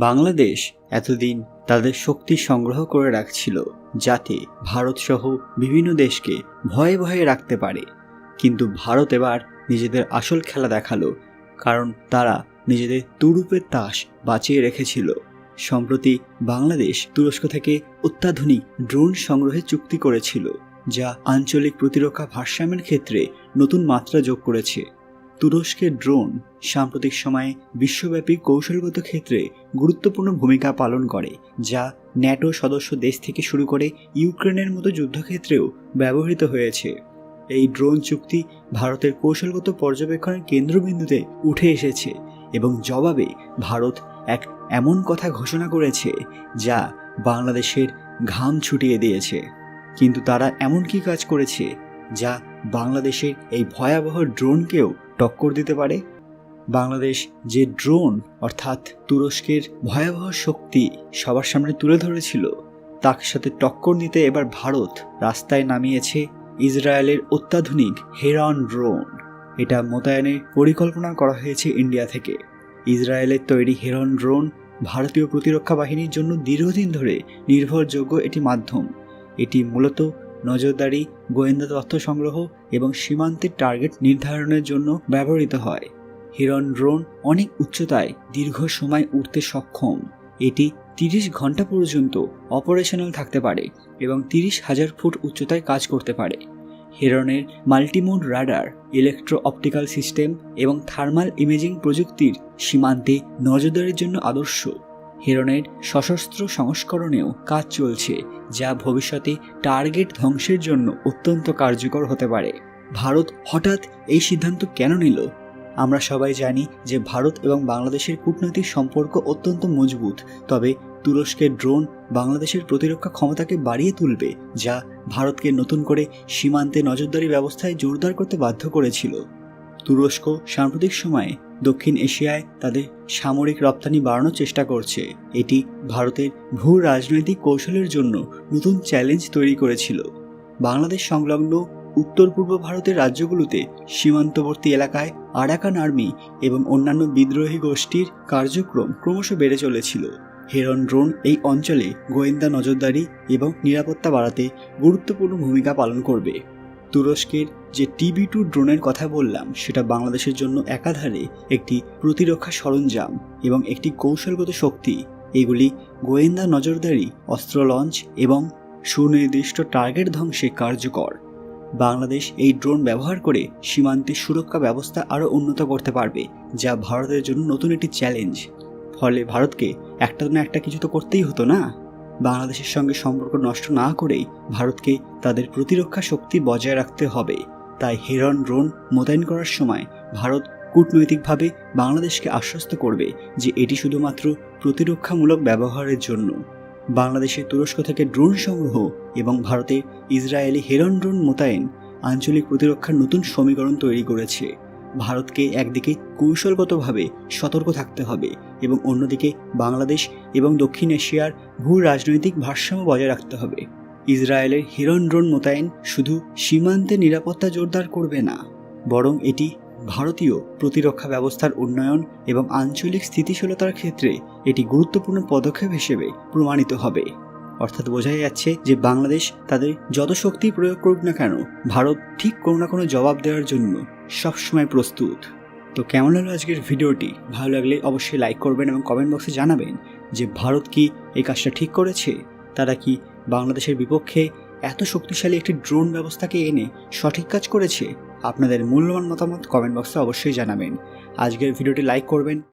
বাংলাদেশ এতদিন তাদের শক্তি সংগ্রহ করে রাখছিল যাতে ভারত সহ বিভিন্ন দেশকে ভয়ে ভয়ে রাখতে পারে। কিন্তু ভারত এবার নিজেদের আসল খেলা দেখালো, কারণ তারা নিজেদের তুরুপের তাস বাঁচিয়ে রেখেছিল। সম্প্রতি বাংলাদেশ তুরস্ক থেকে অত্যাধুনিক ড্রোন সংগ্রহের চুক্তি করেছিল, যা আঞ্চলিক প্রতিরক্ষা ভারসাম্যের ক্ষেত্রে নতুন মাত্রা যোগ করেছে। তুরস্কের ড্রোন সাম্প্রতিক সময়ে বিশ্বব্যাপী কৌশলগত ক্ষেত্রে গুরুত্বপূর্ণ ভূমিকা পালন করে, যা ন্যাটো সদস্য দেশ থেকে শুরু করে ইউক্রেনের মতো যুদ্ধক্ষেত্রেও ব্যবহৃত হয়েছে। এই ড্রোন চুক্তি ভারতের কৌশলগত পর্যবেক্ষণের কেন্দ্রবিন্দুতে উঠে এসেছে এবং জবাবে ভারত এক এমন কথা ঘোষণা করেছে যা বাংলাদেশের ঘাম ছুটিয়ে দিয়েছে। কিন্তু তারা এমন কি কাজ করেছে যা বাংলাদেশের এই ভয়াবহ ড্রোনকেও টক্কর দিতে পারে? বাংলাদেশ যে ড্রোন অর্থাৎ তুরস্কের ভয়াবহ শক্তি সবার সামনে তুলে ধরেছিল, তার সাথে টক্কর দিতে এবার ভারত রাস্তায় নামিয়েছে ইসরায়েলের অত্যাধুনিক হেরন ড্রোন। এটা মোতায়েনের পরিকল্পনা করা হয়েছে ইন্ডিয়া থেকে। ইসরায়েলের তৈরি হেরন ড্রোন ভারতীয় প্রতিরক্ষা বাহিনীর জন্য দীর্ঘদিন ধরে নির্ভরযোগ্য একটি মাধ্যম। এটি মূলত নজরদারি, গোয়েন্দা তথ্য সংগ্রহ এবং সীমান্তের টার্গেট নির্ধারণের জন্য ব্যবহৃত হয়। হেরন ড্রোন অনেক উচ্চতায় দীর্ঘ সময় উড়তে সক্ষম। এটি 30 ঘন্টা পর্যন্ত অপারেশনাল থাকতে পারে এবং 30,000 ফুট উচ্চতায় কাজ করতে পারে। হেরনের multimode radar, electro optical system এবং থার্মাল ইমেজিং প্রযুক্তির সীমান্তে নজরদারির জন্য আদর্শ। হেরনের সশস্ত্র সংস্করণেও কাজ চলছে, যা ভবিষ্যতে টার্গেট ধ্বংসের জন্য অত্যন্ত কার্যকর হতে পারে। ভারত হঠাৎ এই সিদ্ধান্ত কেন নিল? আমরা সবাই জানি যে ভারত এবং বাংলাদেশের কূটনৈতিক সম্পর্ক অত্যন্ত মজবুত, তবে তুরস্কের ড্রোন বাংলাদেশের প্রতিরক্ষা ক্ষমতাকে বাড়িয়ে তুলবে, যা ভারতকে নতুন করে সীমান্তে নজরদারি ব্যবস্থায় জোরদার করতে বাধ্য করেছিল। তুরস্ক সাম্প্রতিক সময়ে দক্ষিণ এশিয়ায় তাদের সামরিক রপ্তানি বাড়ানোর চেষ্টা করছে। এটি ভারতের ভূ রাজনৈতিক কৌশলের জন্য নতুন চ্যালেঞ্জ তৈরি করেছিল। বাংলাদেশ সংলগ্ন উত্তর পূর্ব ভারতের রাজ্যগুলোতে সীমান্তবর্তী এলাকায় আরাকান আর্মি এবং অন্যান্য বিদ্রোহী গোষ্ঠীর কার্যক্রম ক্রমশ বেড়ে চলেছিল। হেরন ড্রোন এই অঞ্চলে গোয়েন্দা নজরদারি এবং নিরাপত্তা বাড়াতে গুরুত্বপূর্ণ ভূমিকা পালন করবে। তুরস্কের যে TB2 ড্রোনের কথা বললাম, সেটা বাংলাদেশের জন্য একাধারে একটি প্রতিরক্ষা সরঞ্জাম এবং একটি কৌশলগত শক্তি। এগুলি গোয়েন্দা নজরদারি, অস্ত্র লঞ্চ এবং সুনির্দিষ্ট টার্গেট ধ্বংসে কার্যকর। বাংলাদেশ এই ড্রোন ব্যবহার করে সীমান্তে সুরক্ষা ব্যবস্থা আরও উন্নত করতে পারবে, যা ভারতের জন্য নতুন একটি চ্যালেঞ্জ। ফলে ভারতকে একটা না একটা কিছু তো করতেই হতো না। বাংলাদেশের সঙ্গে সম্পর্ক নষ্ট না করেই ভারতকে তাদের প্রতিরক্ষা শক্তি বজায় রাখতে হবে। তাই হেরন ড্রোন মোতায়েন করার সময় ভারত কূটনৈতিকভাবে বাংলাদেশকে আশ্বস্ত করবে যে এটি শুধুমাত্র প্রতিরক্ষামূলক ব্যবহারের জন্য। বাংলাদেশের তুরস্ক থেকে ড্রোন সংগ্রহ এবং ভারতের ইসরায়েলি হেরন ড্রোন মোতায়েন আঞ্চলিক প্রতিরক্ষার নতুন সমীকরণ তৈরি করেছে। ভারতকে একদিকে কৌশলগতভাবে সতর্ক থাকতে হবে এবং অন্যদিকে বাংলাদেশ এবং দক্ষিণ এশিয়ার ভূ রাজনৈতিক ভারসাম্য বজায় রাখতে হবে। ইসরায়েলের হেরন ড্রোন মোতায়েন শুধু সীমান্তে নিরাপত্তা জোরদার করবে না, বরং এটি ভারতীয় প্রতিরক্ষা ব্যবস্থার উন্নয়ন এবং আঞ্চলিক স্থিতিশীলতার ক্ষেত্রে এটি গুরুত্বপূর্ণ পদক্ষেপ হিসেবে প্রমাণিত হবে। অর্থাৎ বোঝাই যাচ্ছে যে বাংলাদেশ তাদের যত শক্তি প্রয়োগ করুক না কেন, ভারত ঠিক কোনো না কোনো জবাব দেওয়ার জন্য সবসময় প্রস্তুত। তো কেমন হলো আজকের ভিডিওটি? ভালো লাগলে অবশ্যই লাইক করবেন এবং কমেন্ট বক্সে জানাবেন যে ভারত কি এই কাজটা ঠিক করেছে। তারা কি বাংলাদেশের বিপক্ষে এত শক্তিশালী একটি ড্রোন ব্যবস্থাকে এনে সঠিক কাজ করেছে? আপনাদের মূল্যবান মতামত কমেন্ট বক্সে অবশ্যই জানাবেন। আজকের ভিডিওটি লাইক করবেন।